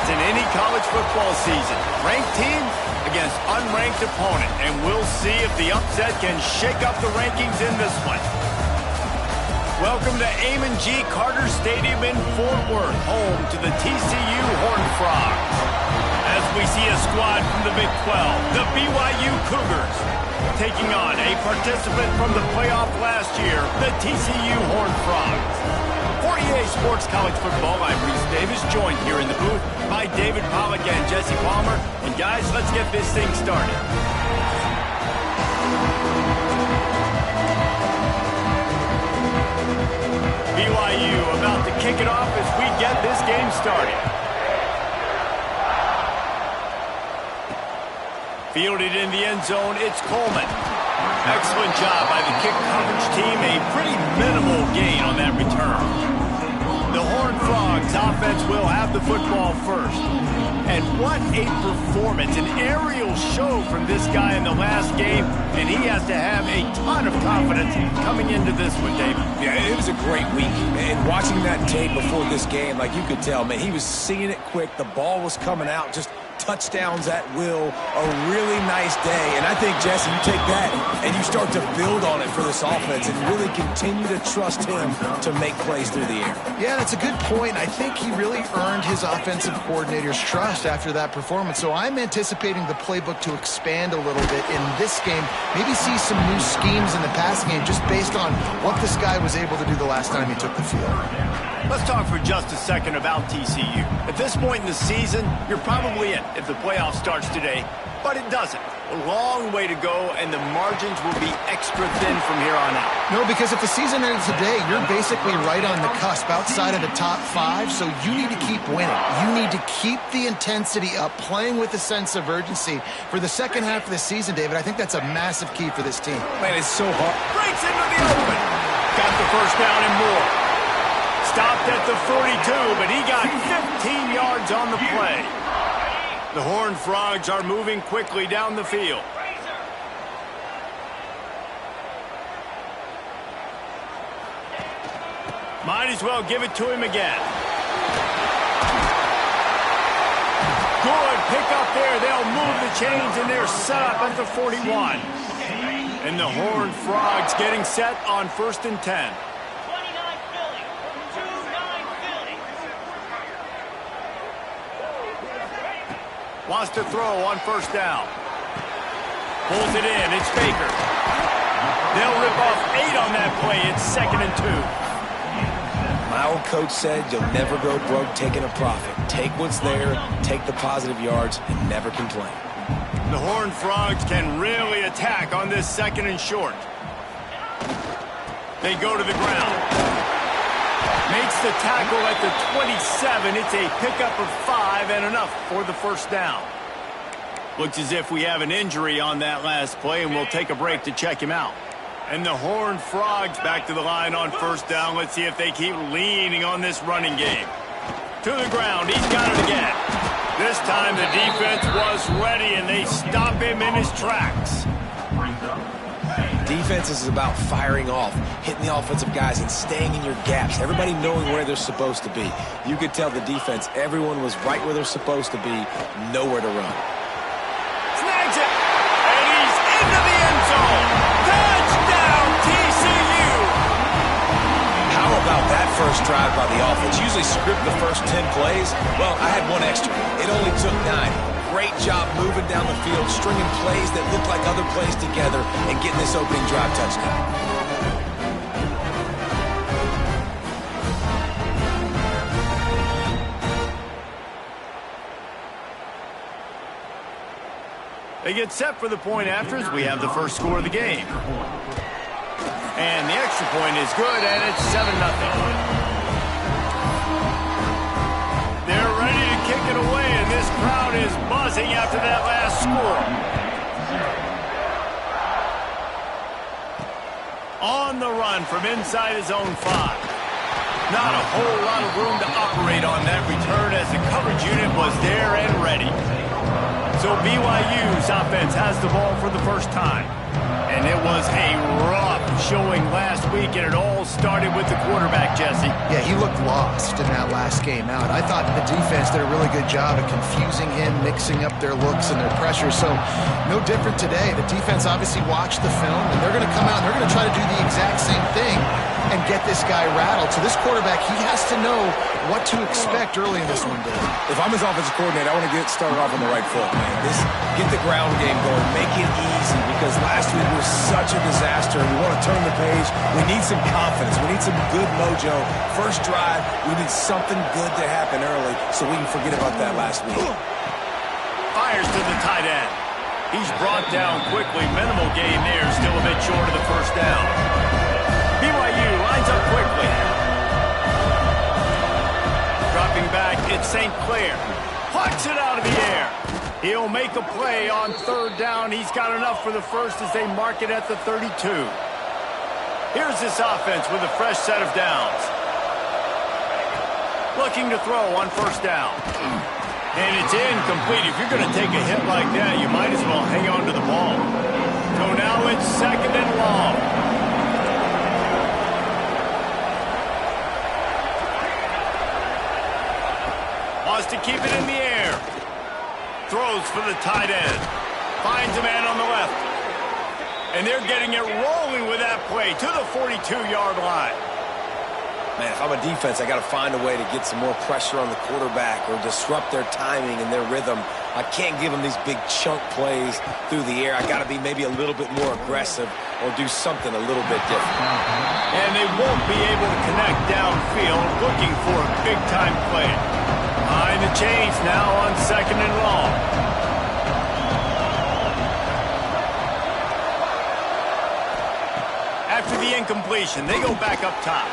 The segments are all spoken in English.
in any college football season. Ranked team against unranked opponent, and we'll see if the upset can shake up the rankings in this one. Welcome to Amon G. Carter Stadium in Fort Worth, home to the TCU Horned Frogs. As we see a squad from the Big 12, the BYU Cougars, taking on a participant from the playoff last year, the TCU Horned Frogs. For EA Sports College Football, I'm Reese Davis, joined here in the booth by David Pollack and Jesse Palmer. And guys, let's get this thing started. BYU about to kick it off as we get this game started. Fielded in the end zone, it's Coleman. Excellent job by the kick coverage team. A pretty minimal gain on that return. The Horned Frogs offense will have the football first. And what a performance. An aerial show from this guy in the last game. And he has to have a ton of confidence coming into this one, David. Yeah, it was a great week. And watching that tape before this game, like you could tell, man, he was seeing it quick. The ball was coming out, just touchdowns at will. A really nice day. And I think, Jesse, you take that and you start to build on it for this offense and really continue to trust him to make plays through the air. Yeah, that's a good point. I think he really earned his offensive coordinator's trust after that performance. So I'm anticipating the playbook to expand a little bit in this game. Maybe see some new schemes in the passing game just based on what this guy was able to do the last time he took the field. Let's talk for just a second about TCU. At this point in the season, you're probably in if the playoff starts today, but it doesn't. A long way to go, and the margins will be extra thin from here on out. No, because if the season ends today, you're basically right on the cusp outside of the top 5, so you need to keep winning. You need to keep the intensity up, playing with a sense of urgency for the second half of the season, David. I think that's a massive key for this team. Man, it's so hard. Breaks into the open. Got the first down and more. Stopped at the 42, but he got 15 yards on the play. The Horned Frogs are moving quickly down the field. Might as well give it to him again. Good pick up there. They'll move the chains, and they're set up at the 41. And the Horned Frogs getting set on 1st and 10. Wants to throw on 1st down. Pulls it in. It's Baker. They'll rip off 8 on that play. It's 2nd and 2. My old coach said you'll never go broke taking a profit. Take what's there, take the positive yards, and never complain. The Horned Frogs can really attack on this 2nd and short. They go to the ground. Makes the tackle at the 27. It's a pickup of 5 and enough for the 1st down. Looks as if we have an injury on that last play, and we'll take a break to check him out. And the Horned Frogs back to the line on 1st down. Let's see if they keep leaning on this running game. To the ground. He's got it again. This time the defense was ready, and they stop him in his tracks. Defense is about firing off, hitting the offensive guys, and staying in your gaps. Everybody knowing where they're supposed to be. You could tell the defense, everyone was right where they're supposed to be, nowhere to run. Snags it, and he's into the end zone. Touchdown, TCU! How about that first drive by the offense? Usually script the first 10 plays. Well, I had one extra. It only took 9. Great job moving down the field, stringing plays that look like other plays together, and getting this opening drive touchdown. They get set for the point after as we have the first score of the game. And the extra point is good, and it's 7-0. They're ready to kick it away, and this crowd is buzzing after that last score. On the run from inside his own 5. Not a whole lot of room to operate on that return as the coverage unit was there and ready. So BYU's offense has the ball for the first time. And it was a rough showing last week, and it all started with the quarterback, Jesse. Yeah, he looked lost in that last game out. I thought the defense did a really good job of confusing him, mixing up their looks and their pressure. So no different today. The defense obviously watched the film, and they're going to come out and they're going to try to do the exact same thing and get this guy rattled. So this quarterback, he has to know what to expect early in this one, Dave. If I'm his offensive coordinator, I want to get started off on the right foot, man. Get the ground game going, make it easy, because last week was such a disaster. We want to turn the page. We need some confidence. We need some good mojo. First drive, we need something good to happen early so we can forget about that last week. Fires to the tight end. He's brought down quickly. Minimal gain there, still a bit short of the first down. BYU lines up quickly. Dropping back, it's St. Clair. Plucks it out of the air. He'll make a play on third down. He's got enough for the first as they mark it at the 32. Here's this offense with a fresh set of downs. Looking to throw on first down. And it's incomplete. If you're going to take a hit like that, you might as well hang on to the ball. So now it's second and long. Wants to keep it in the air. Throws for the tight end. Finds a man on the left. And they're getting it rolling with that play to the 42-yard line. Man, if I'm a defense, I got to find a way to get some more pressure on the quarterback or disrupt their timing and their rhythm. I can't give them these big chunk plays through the air. I got to be maybe a little bit more aggressive or do something a little bit different. And they won't be able to connect downfield, looking for a big-time play. Behind the chains now on second and long. After the incompletion, they go back up top.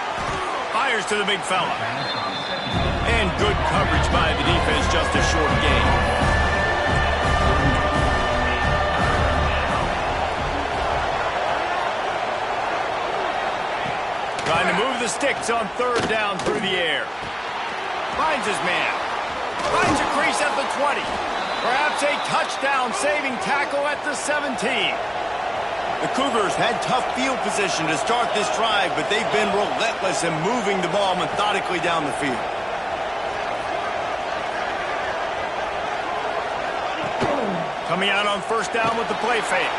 Fires to the big fella. And good coverage by the defense, just a short gain. Trying to move the sticks on third down through the air. Finds his man. Finds a crease at the 20. Perhaps a touchdown-saving tackle at the 17. The Cougars had tough field position to start this drive, but they've been relentless in moving the ball methodically down the field. Coming out on first down with the play fake.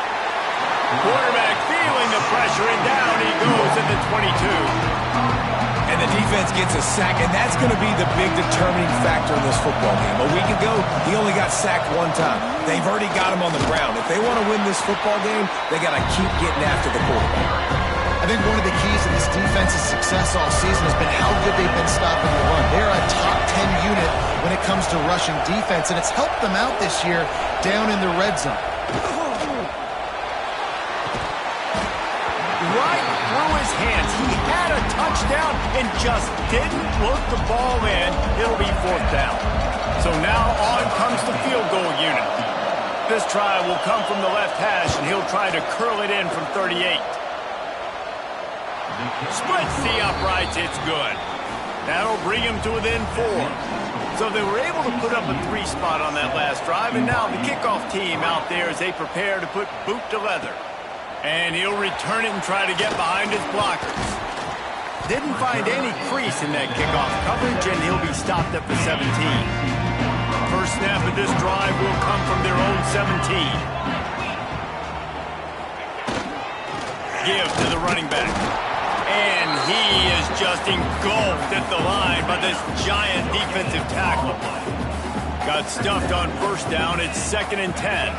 Quarterback feeling the pressure, and down he goes at the 22. And the defense gets a sack, and that's going to be the big determining factor in this football game. A week ago, he only got sacked one time. They've already got him on the ground. If they want to win this football game, they got to keep getting after the quarterback. I think one of the keys to this defense's success all season has been how good they've been stopping the run. They're a top 10 unit when it comes to rushing defense, and it's helped them out this year down in the red zone. Right through his hands. He had a touchdown and just didn't look the ball in. It'll be fourth down. So now on comes the field goal unit. This try will come from the left hash, and he'll try to curl it in from 38. Splits the uprights. It's good. That'll bring him to within 4. So they were able to put up a 3 spot on that last drive, and now the kickoff team out there as they prepare to put boot to leather. And he'll return it and try to get behind his blockers. Didn't find any crease in that kickoff coverage, and he'll be stopped at the 17. First snap of this drive will come from their own 17. Give to the running back. And he is just engulfed at the line by this giant defensive tackle. Got stuffed on first down. It's second and 10.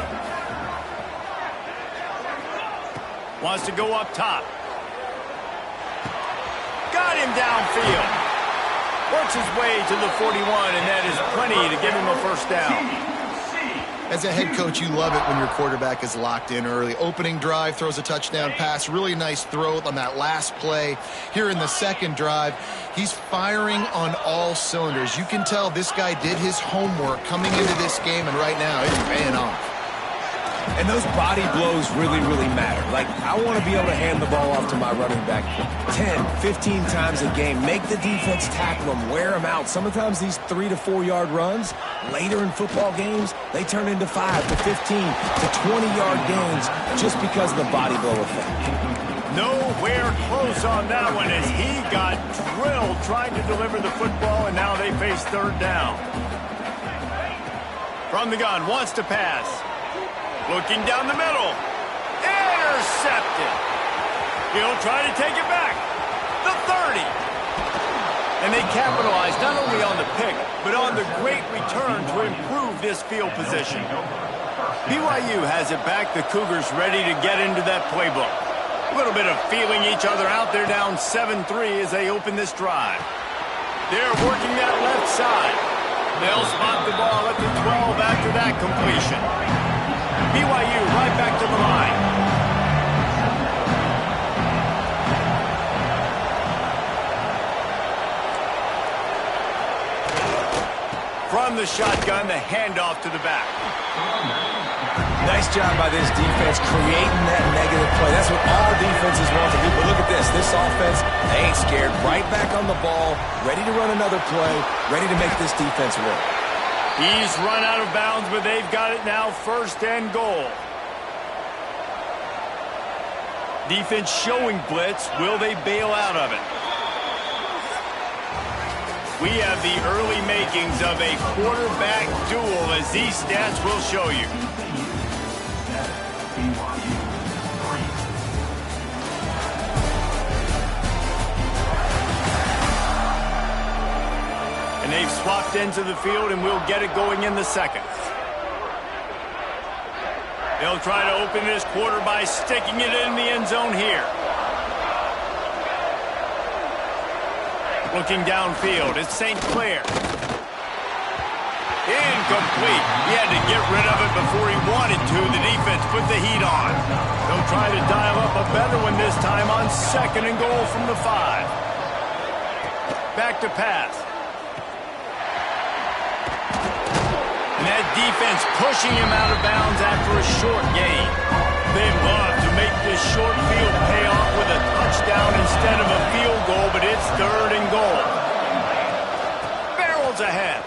Wants to go up top. Got him downfield. Works his way to the 41, and that is plenty to give him a first down. As a head coach, you love it when your quarterback is locked in early. Opening drive, throws a touchdown pass. Really nice throw on that last play. Here in the second drive, he's firing on all cylinders. You can tell this guy did his homework coming into this game, and right now it's paying off. And those body blows really, really matter. Like, I want to be able to hand the ball off to my running back 10, 15 times a game. Make the defense tackle him, wear him out. Sometimes these 3 to 4 yard runs, later in football games, they turn into 5 to 15 to 20 yard gains just because of the body blow effect. Nowhere close on that one as he got drilled trying to deliver the football, and now they face third down. From the gun, wants to pass. Looking down the middle. Intercepted. He'll try to take it back. The 30. And they capitalize not only on the pick, but on the great return to improve this field position. BYU has it back. The Cougars ready to get into that playbook. A little bit of feeling each other out. They're down 7-3 as they open this drive. They're working that left side. They'll spot the ball at the 12 after that completion. BYU right back to the line. From the shotgun, the handoff to the back. Nice job by this defense creating that negative play. That's what all defenses want to do. But look at this. This offense, they ain't scared. Right back on the ball, ready to run another play, ready to make this defense work. He's run out of bounds, but they've got it now, 1st and goal. Defense showing blitz. Will they bail out of it? We have the early makings of a quarterback duel, as these stats will show you. And they've swapped into the field, and we'll get it going in the second. They'll try to open this quarter by sticking it in the end zone here. Looking downfield, it's St. Clair. Incomplete. He had to get rid of it before he wanted to. The defense put the heat on. They'll try to dial up a better one this time on 2nd and goal from the 5. Back to pass. And that defense pushing him out of bounds after a short gain. They'd love to make this short field pay off with a touchdown instead of a field goal, but it's 3rd and goal. Barrels ahead.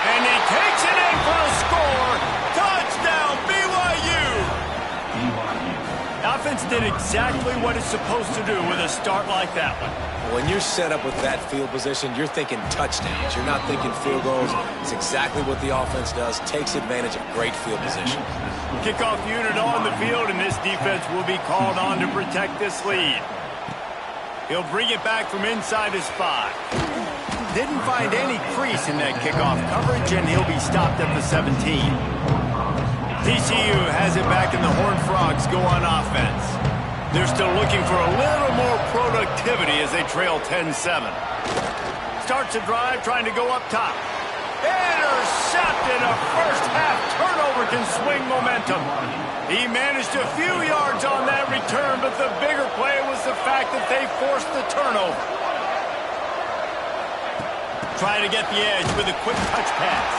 And he takes it in for a score. Touchdown, BYU. Offense did exactly what it's supposed to do with a start like that one. When you're set up with that field position, you're thinking touchdowns. You're not thinking field goals. It's exactly what the offense does. Takes advantage of great field position. Kickoff unit on the field, and this defense will be called on to protect this lead. He'll bring it back from inside his 5. Didn't find any crease in that kickoff coverage, and he'll be stopped at the 17. TCU has it back, and the Horned Frogs go on offense. They're still looking for a little more productivity as they trail 10-7. Starts a drive, trying to go up top. Intercepted. A first-half turnover can swing momentum. He managed a few yards on that return, but the bigger play was the fact that they forced the turnover. Trying to get the edge with a quick touch pass.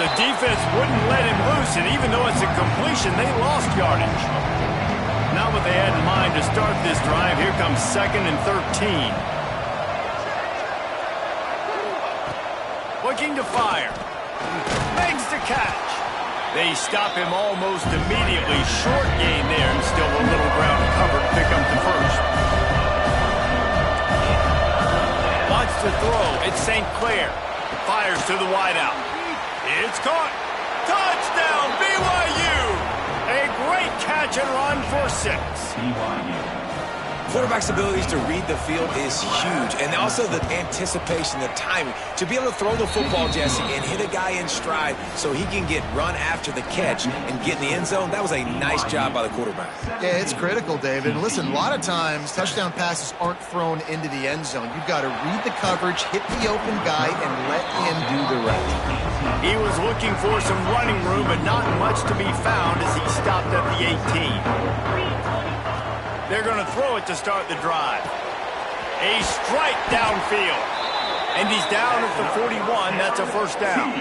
The defense wouldn't let him loose, and even though it's a completion, they lost yardage. Not what they had in mind to start this drive. Here comes 2nd and 13. Looking to fire. Makes the catch. They stop him almost immediately. Short gain there, and still a little ground covered. Pick up the 1st. Wants to throw. It's St. Clair. Fires to the wideout. It's caught. Touchdown, BYU! A great catch and run for 6. Quarterback's abilities to read the field is huge, and also the anticipation, the timing. To be able to throw the football, Jesse, and hit a guy in stride so he can get run after the catch and get in the end zone, that was a nice job by the quarterback. Yeah, it's critical, David. And listen, a lot of times touchdown passes aren't thrown into the end zone. You've got to read the coverage, hit the open guy, and let him do the rest. He was looking for some running room, but not much to be found as he stopped at the 18. They're going to throw it to start the drive. A strike downfield. And he's down at the 41. That's a 1st down.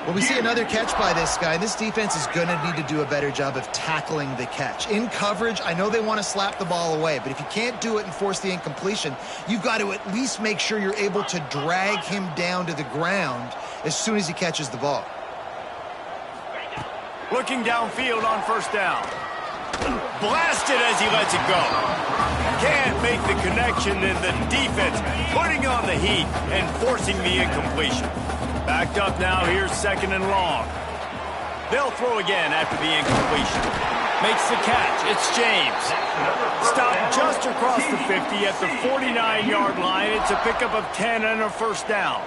Well, we see another catch by this guy. This defense is going to need to do a better job of tackling the catch. In coverage, I know they want to slap the ball away, but if you can't do it and force the incompletion, you've got to at least make sure you're able to drag him down to the ground as soon as he catches the ball. Looking downfield on 1st down. Blasted as he lets it go. Can't make the connection, and the defense putting on the heat and forcing the incompletion. Backed up now, here's 2nd and long. They'll throw again after the incompletion. Makes the catch, it's James. Stopped just across the 50 at the 49-yard line. It's a pickup of 10 and a first down.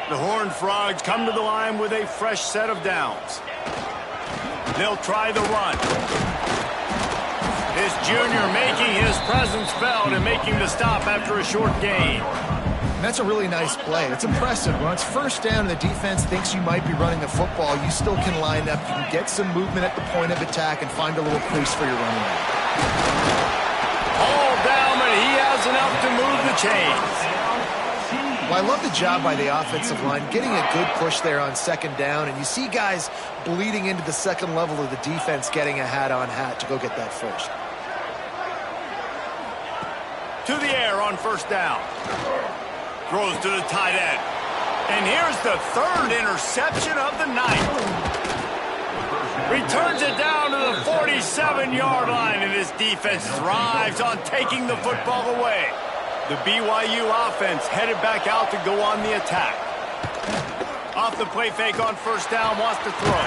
The Horned Frogs come to the line with a fresh set of downs. They'll try the run. This junior making his presence felt and making the stop after a short gain. That's a really nice play. It's impressive. When it's first down and the defense thinks you might be running the football, you still can line up. You can get some movement at the point of attack and find a little crease for your running back. All down, but he has enough to move the chains. Well, I love the job by the offensive line, getting a good push there on 2nd down, and you see guys bleeding into the second level of the defense getting a hat-on-hat to go get that first. To the air on first down. Throws to the tight end. And here's the 3rd interception of the night. Returns it down to the 47-yard line, and this defense thrives on taking the football away. The BYU offense headed back out to go on the attack. Off the play fake on first down, wants to throw.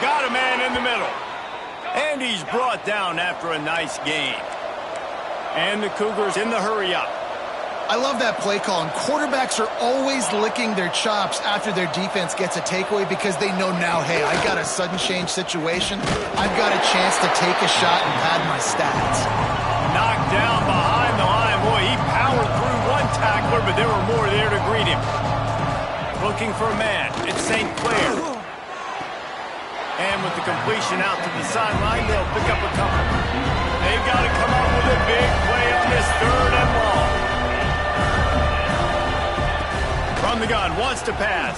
Got a man in the middle. And he's brought down after a nice gain. And the Cougars in the hurry-up. I love that play call, and quarterbacks are always licking their chops after their defense gets a takeaway because they know now, hey, I got a sudden change situation. I've got a chance to take a shot and pad my stats. Knocked down behind the line. Boy, he powered through one tackler, but there were more there to greet him. Looking for a man. It's St. Clair. And with the completion out to the sideline, they'll pick up a couple. They've got to come up with a big play on this 3rd and long. From the gun, wants to pass.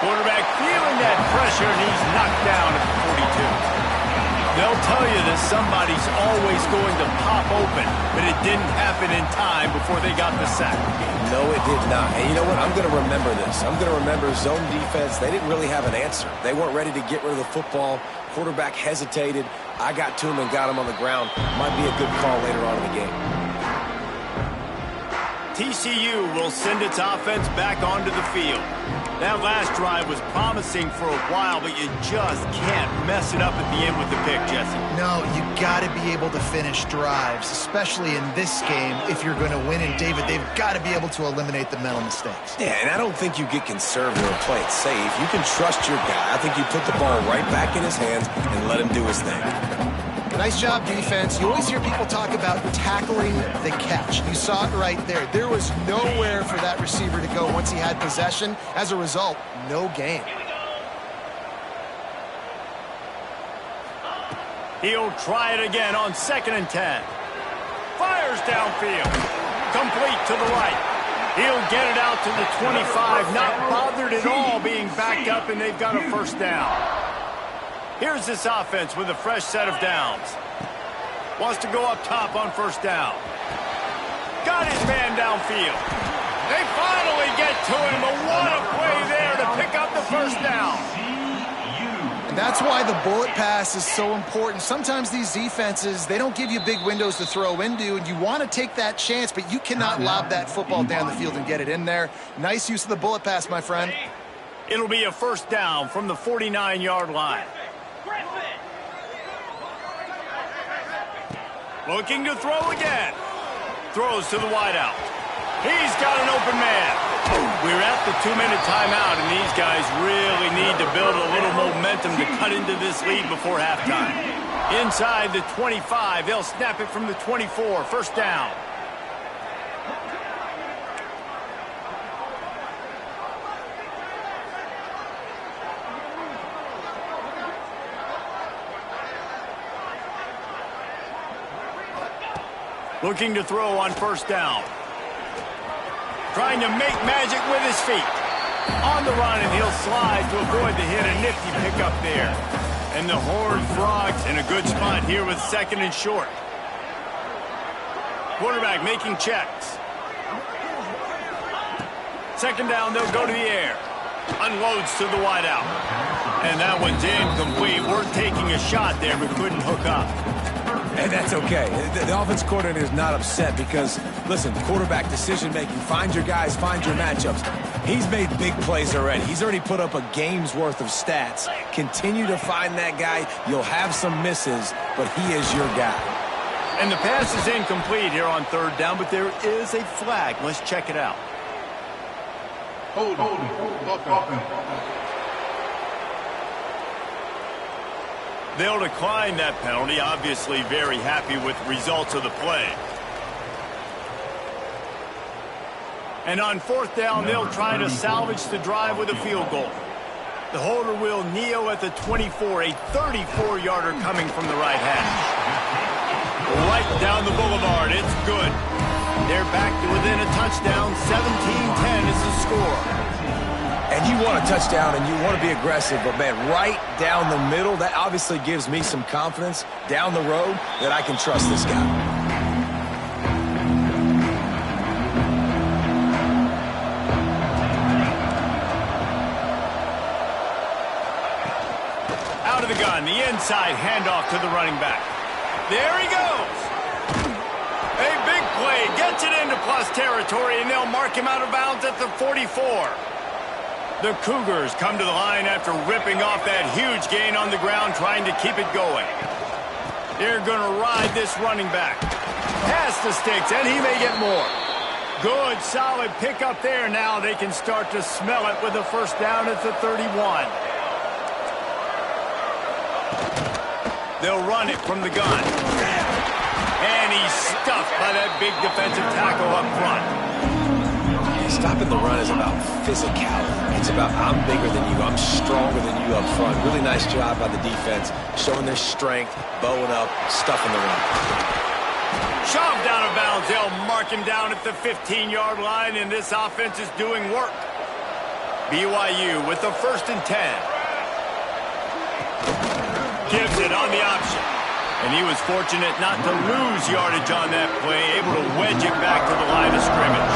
Quarterback feeling that pressure, and he's knocked down at the 42. They'll tell you that somebody's always going to pop open, but it didn't happen in time before they got the sack. No, it did not. And you know what? I'm going to remember this. I'm going to remember zone defense. They didn't really have an answer. They weren't ready to get rid of the football. Quarterback hesitated. I got to him and got him on the ground. Might be a good call later on in the game. TCU will send its offense back onto the field. That last drive was promising for a while, but you just can't mess it up at the end with the pick, Jesse. No, you got to be able to finish drives, especially in this game if you're going to win. And, David, they've got to be able to eliminate the mental mistakes. Yeah, and I don't think you get conservative or play it safe. You can trust your guy. I think you put the ball right back in his hands and let him do his thing. Nice job, defense. You always hear people talk about tackling the catch. You saw it right there. There was nowhere for that receiver to go once he had possession. As a result, no gain. He'll try it again on 2nd and 10. Fires downfield. Complete to the right. He'll get it out to the 25. Not bothered at all being backed up, and they've got a first down. Here's this offense with a fresh set of downs. Wants to go up top on first down. Got his man downfield. They finally get to him, but what a play there to pick up the first down. And that's why the bullet pass is so important. Sometimes these defenses, they don't give you big windows to throw into, and you want to take that chance, but you cannot lob that football down the field and get it in there. Nice use of the bullet pass, my friend. It'll be a first down from the 49-yard line. Looking to throw again. Throws to the wideout. He's got an open man. We're at the 2-minute timeout, and these guys really need to build a little momentum to cut into this lead before halftime. Inside the 25, they'll snap it from the 24. First down. Looking to throw on first down. Trying to make magic with his feet. On the run, and he'll slide to avoid the hit. A nifty pickup there. And the Horned Frogs in a good spot here with 2nd and short. Quarterback making checks. 2nd down, they'll go to the air. Unloads to the wideout. And that one's incomplete. We're taking a shot there, but couldn't hook up. And that's okay. The offense coordinator is not upset because, listen, quarterback decision-making, find your guys, find your matchups. He's made big plays already. He's already put up a game's worth of stats. Continue to find that guy. You'll have some misses, but he is your guy. And the pass is incomplete here on third down, but there is a flag. Let's check it out. Hold. They'll decline that penalty, obviously very happy with the results of the play. And on fourth down, they'll try to salvage the drive with a field goal. The holder will kneel at the 24, a 34-yarder coming from the right hash. Right down the boulevard, it's good. They're back to within a touchdown, 17-10 is the score. And you want a touchdown and you want to be aggressive, but, man, right down the middle, that obviously gives me some confidence down the road that I can trust this guy. Out of the gun, the inside handoff to the running back. There he goes. A big play, gets it into plus territory, and they'll mark him out of bounds at the 44. The Cougars come to the line after ripping off that huge gain on the ground, trying to keep it going. They're going to ride this running back. Past the sticks, and he may get more. Good, solid pickup there. Now they can start to smell it with a first down at the 31. They'll run it from the gun. And he's stuffed by that big defensive tackle up front. Stopping the run is about physicality. It's about I'm bigger than you, I'm stronger than you up front. Really nice job by the defense, showing their strength, bowing up, stuffing the run. Shoved out of bounds. They'll mark him down at the 15-yard line, and this offense is doing work. BYU with the 1st and 10. Gives it on the option. And he was fortunate not to lose yardage on that play, able to wedge it back to the line of scrimmage.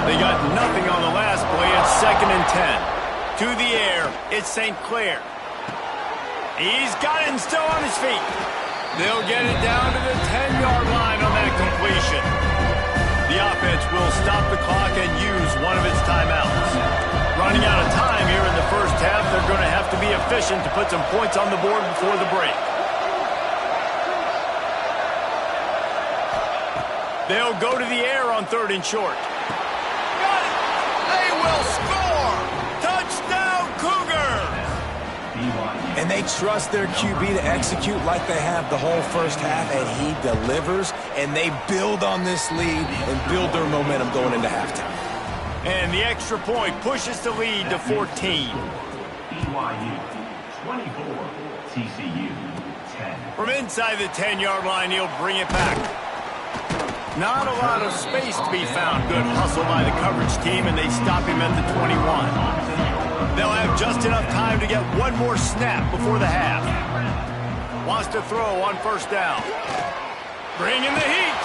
They got nothing on the last play. It's 2nd and 10. To the air, it's St. Clair. He's got it and still on his feet. They'll get it down to the 10-yard line on that completion. The offense will stop the clock and use one of its timeouts. Running out of time here in the first half, they're going to have to be efficient to put some points on the board before the break. They'll go to the air on 3rd and short. Got it! They will score! Touchdown, Cougars! And they trust their QB to execute like they have the whole first half, and he delivers, and they build on this lead and build their momentum going into halftime. And the extra point pushes the lead to 14. BYU 24, TCU 10. From inside the 10-yard line, he'll bring it back. Not a lot of space to be found. Good hustle by the coverage team, and they stop him at the 21. They'll have just enough time to get one more snap before the half. Wants to throw on 1st down. Bring in the heat.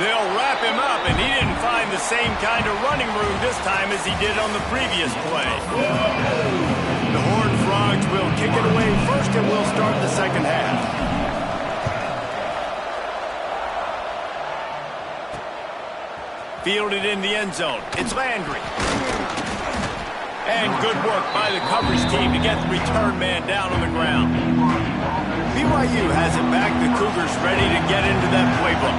They'll wrap him up, and he didn't find the same kind of running room this time as he did on the previous play. The Horned Frogs will kick it away first, and we'll start the second half. Fielded in the end zone. It's Landry. And good work by the coverage team to get the return man down on the ground. BYU has it back. The Cougars ready to get into that playbook.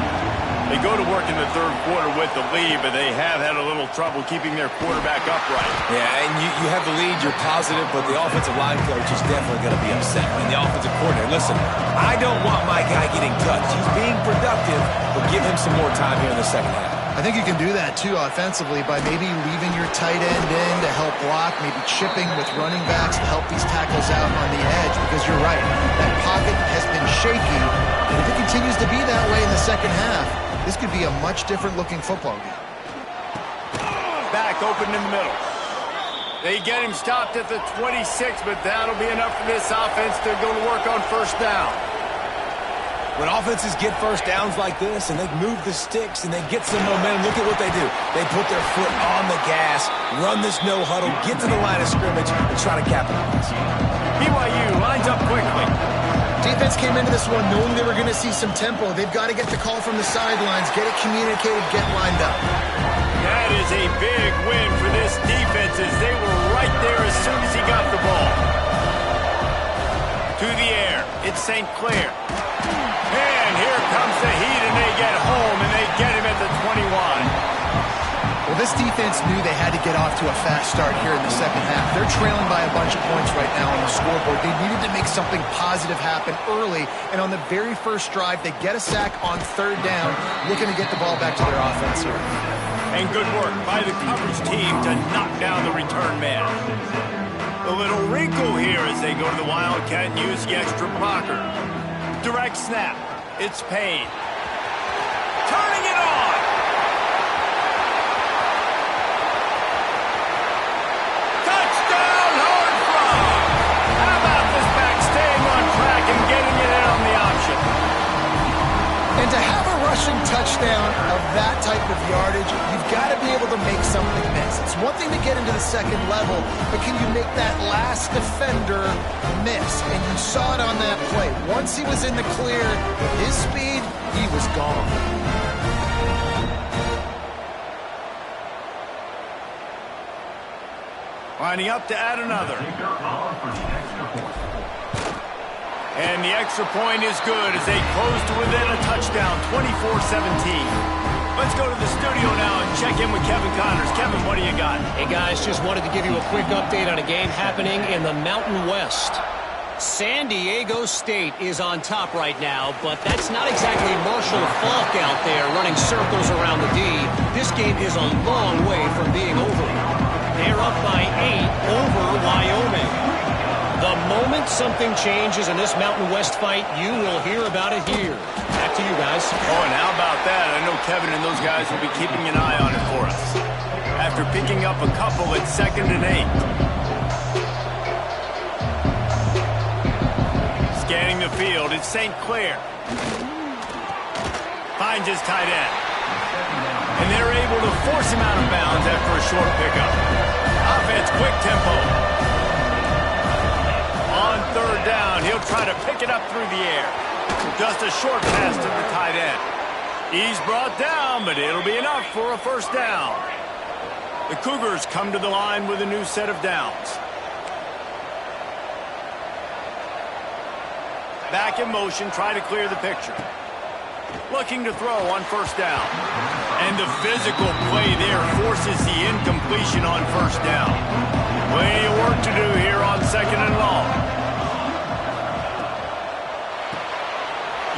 They go to work in the 3rd quarter with the lead, but they have had a little trouble keeping their quarterback upright. Yeah, and you have the lead, you're positive, but the offensive line coach is definitely going to be upset. And the offensive coordinator, listen, I don't want my guy getting touched. He's being productive, but give him some more time here in the second half. I think you can do that, too, offensively, by maybe leaving your tight end in to help block, maybe chipping with running backs to help these tackles out on the edge, because you're right, that pocket has been shaky, and if it continues to be that way in the second half, this could be a much different-looking football game. Back open in the middle. They get him stopped at the 26, but that'll be enough for this offense to go to work on 1st down. When offenses get first downs like this and they move the sticks and they get some momentum, look at what they do. They put their foot on the gas, run this no huddle, get to the line of scrimmage, and try to capitalize. BYU lines up quickly. Defense came into this one knowing they were going to see some tempo. They've got to get the call from the sidelines, get it communicated, get lined up. That is a big win for this defense as they were right there as soon as he got the ball. To the air, it's St. Clair. And here comes the heat, and they get home, and they get him at the 21. Well, this defense knew they had to get off to a fast start here in the second half. They're trailing by a bunch of points right now on the scoreboard. They needed to make something positive happen early, and on the very first drive, they get a sack on third down, looking to get the ball back to their offense here. And good work by the coverage team to knock down the return man. A little wrinkle here as they go to the Wildcat and use the extra blocker. Direct snap. It's Payne. Turning it on. Touchdown, hard front. How about this back staying on track and getting it in on the option? And to have a rushing touchdown of that type of yardage, you've got to be able to make something miss. It's one thing to get into the second level, but can you make that last defender miss? And you saw it on that play. Once he was in the clear, with his speed, he was gone. Lining up to add another. And the extra point is good as they close to within a touchdown, 24-17. Let's go to the studio now and check in with Kevin Connors. Kevin, what do you got? Hey, guys, just wanted to give you a quick update on a game happening in the Mountain West. San Diego State is on top right now, but that's not exactly Marshall Faulk out there running circles around the D. This game is a long way from being over. They're up by 8 over Wyoming. The moment something changes in this Mountain West fight, you will hear about it here. Back to you guys. Oh, and how about that? I know Kevin and those guys will be keeping an eye on it for us. After picking up a couple at 2nd and 8. Scanning the field, it's St. Clair. Finds his tight end. And they're able to force him out of bounds after a short pickup. Offense, quick tempo. On third down, he'll try to pick it up through the air. Just a short pass to the tight end. He's brought down, but it'll be enough for a first down. The Cougars come to the line with a new set of downs. Back in motion, try to clear the picture. Looking to throw on first down. And the physical play there forces the incompletion on first down. Plenty of work to do here on 2nd and long.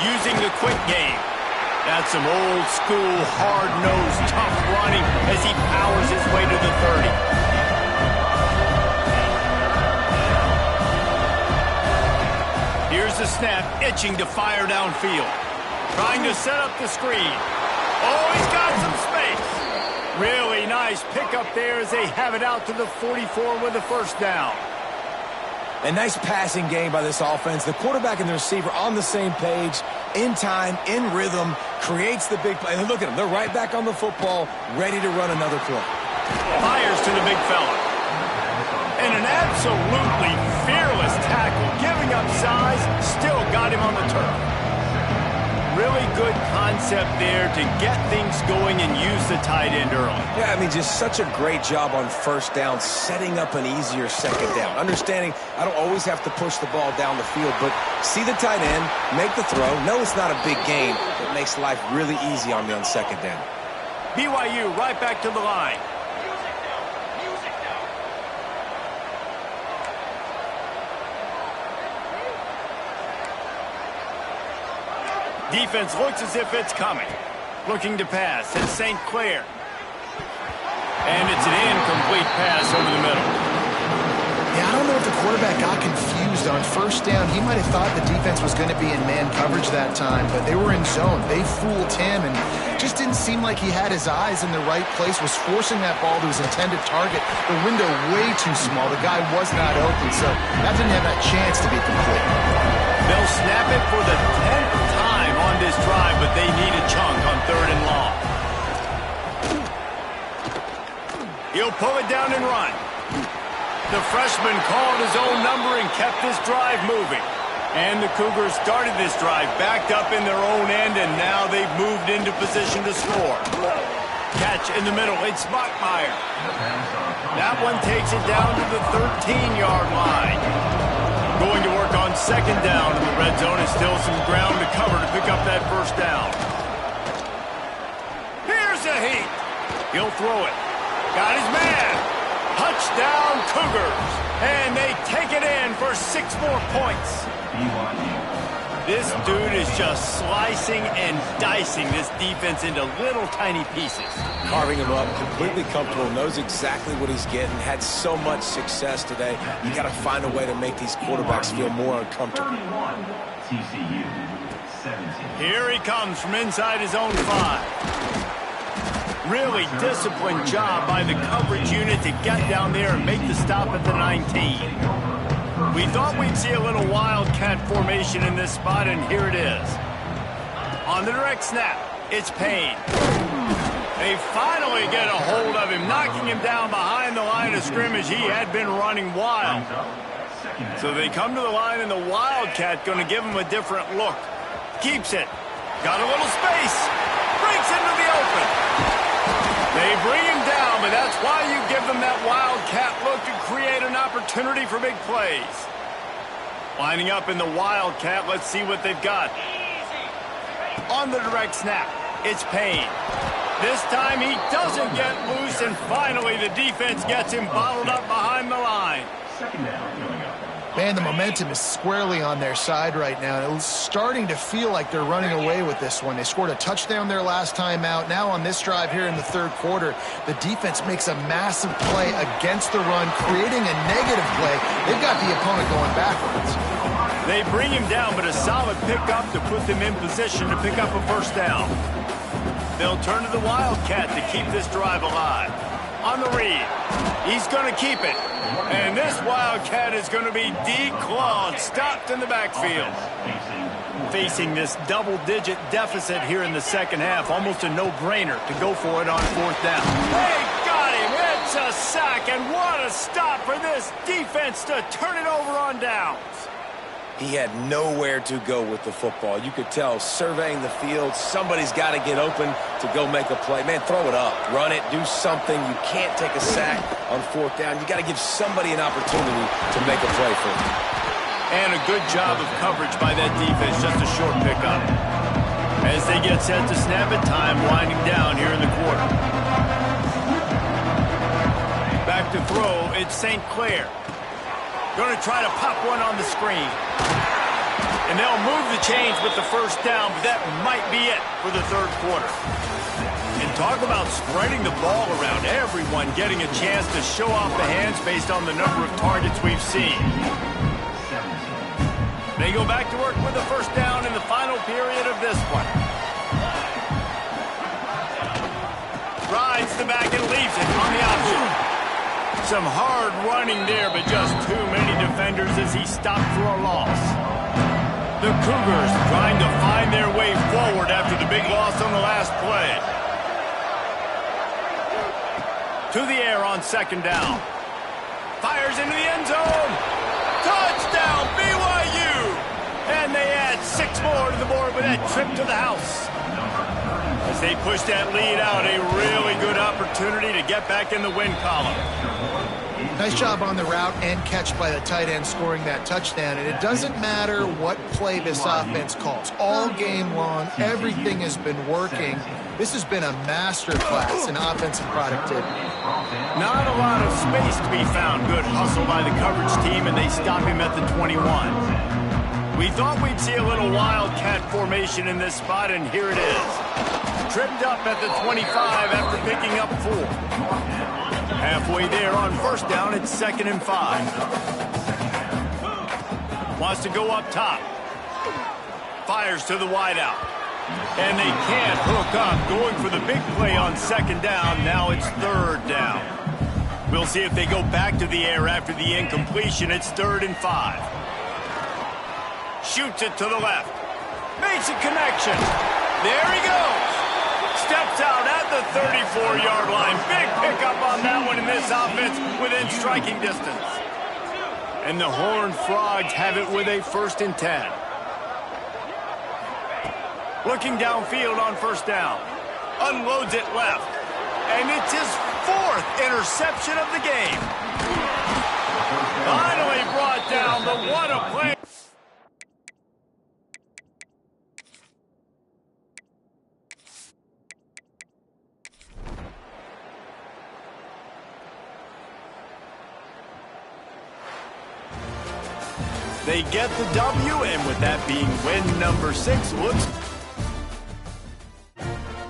Using the quick game. That's some old school, hard-nosed, tough running as he powers his way to the 30. Here's the snap, itching to fire downfield. Trying to set up the screen. Oh, he's got some space. Really nice pickup there as they have it out to the 44 with a first down. A nice passing game by this offense. The quarterback and the receiver on the same page, in time, in rhythm, creates the big play. And look at them. They're right back on the football, ready to run another play. Fires to the big fella. And an absolutely fearless tackle, giving up size, still got him on the turf. Really good concept there to get things going and use the tight end early. Yeah, I mean, just such a great job on first down, setting up an easier second down. Understanding I don't always have to push the ball down the field, but see the tight end, make the throw. No, it's not a big game. It makes life really easy on me on second down. BYU right back to the line. Defense looks as if it's coming. Looking to pass. It's St. Clair. And it's an incomplete pass over the middle. Yeah, I don't know if the quarterback got confused on first down. He might have thought the defense was going to be in man coverage that time, but they were in zone. They fooled him and just didn't seem like he had his eyes in the right place, was forcing that ball to his intended target. The window way too small. The guy was not open, so that didn't have that chance to be complete. They'll snap it for the 10th time this drive, but they need a chunk on 3rd and long. He'll pull it down and run. The freshman called his own number and kept this drive moving. And the Cougars started this drive backed up in their own end, and now they've moved into position to score. Catch in the middle. It's Bachmeyer. That one takes it down to the 13-yard line. Going to work on 2nd down in the red zone. Is still some ground to cover to pick up that 1st down. Here's a heat. He'll throw it. Got his man. Touchdown Cougars. And they take it in for 6 more points. This dude is just slicing and dicing this defense into little tiny pieces. Carving him up, completely comfortable, knows exactly what he's getting, had so much success today. You got to find a way to make these quarterbacks feel more uncomfortable. TCU 17. Here he comes from inside his own 5. Really disciplined job by the coverage unit to get down there and make the stop at the 19. We thought we'd see a little wildcat formation in this spot, and here it is. On the direct snap, it's Payne. They finally get a hold of him, knocking him down behind the line of scrimmage. He had been running wild. So they come to the line, and the wildcat going to give him a different look. Keeps it. Got a little space. Breaks into the open. They bring him down, but that's why you give them that wildcat look to create an opportunity for big plays. Lining up in the wildcat, let's see what they've got. On the direct snap, it's Payne. This time he doesn't get loose, and finally the defense gets him bottled up behind the line. 2nd down coming up. Man, the momentum is squarely on their side right now. It's starting to feel like they're running away with this one. They scored a touchdown their last time out. Now on this drive here in the 3rd quarter, the defense makes a massive play against the run, creating a negative play. They've got the opponent going backwards. They bring him down, but a solid pickup to put them in position to pick up a 1st down. They'll turn to the wildcat to keep this drive alive. On the read, he's going to keep it. And this wildcat is going to be declawed, stopped in the backfield. Facing this double-digit deficit here in the 2nd half, almost a no-brainer to go for it on 4th down. They got him. It's a sack, and what a stop for this defense to turn it over on downs. He had nowhere to go with the football. You could tell, surveying the field, somebody's got to get open to go make a play. Man, throw it up, run it, do something. You can't take a sack on 4th down. You got to give somebody an opportunity to make a play for you. And a good job of coverage by that defense, just a short pickup. As they get set to snap it, time winding down here in the quarter. Back to throw, it's St. Clair. Going to try to pop one on the screen. And they'll move the chains with the 1st down, but that might be it for the 3rd quarter. And talk about spreading the ball around, everyone getting a chance to show off the hands based on the number of targets we've seen. They go back to work with the 1st down in the final period of this one. Rides the back and leaves it on the option. Some hard running there, but just too many defenders as he stopped for a loss. The Cougars trying to find their way forward after the big loss on the last play. To the air on 2nd down. Fires into the end zone. Touchdown, BYU! And they add 6 more to the board with that trip to the house. As they push that lead out, a really good opportunity to get back in the win column. Nice job on the route and catch by the tight end scoring that touchdown. And it doesn't matter what play this offense calls. All game long, everything has been working. This has been a masterclass in offensive productivity. Not a lot of space to be found. Good hustle by the coverage team, and they stop him at the 21. We thought we'd see a little wildcat formation in this spot, and here it is. Tripped up at the 25 after picking up 4. Halfway there on 1st down, it's 2nd and 5. Wants to go up top. Fires to the wideout. And they can't hook up. Going for the big play on 2nd down. Now it's 3rd down. We'll see if they go back to the air after the incompletion. It's 3rd and 5. Shoots it to the left. Makes a connection. There he goes. Steps out at the 34-yard line. Big pickup on that one in this offense within striking distance. And the Horned Frogs have it with a 1st and 10. Looking downfield on 1st down. Unloads it left. And it's his 4th interception of the game. Finally brought down the one-a-play. They get the W, and with that being win number 6, looks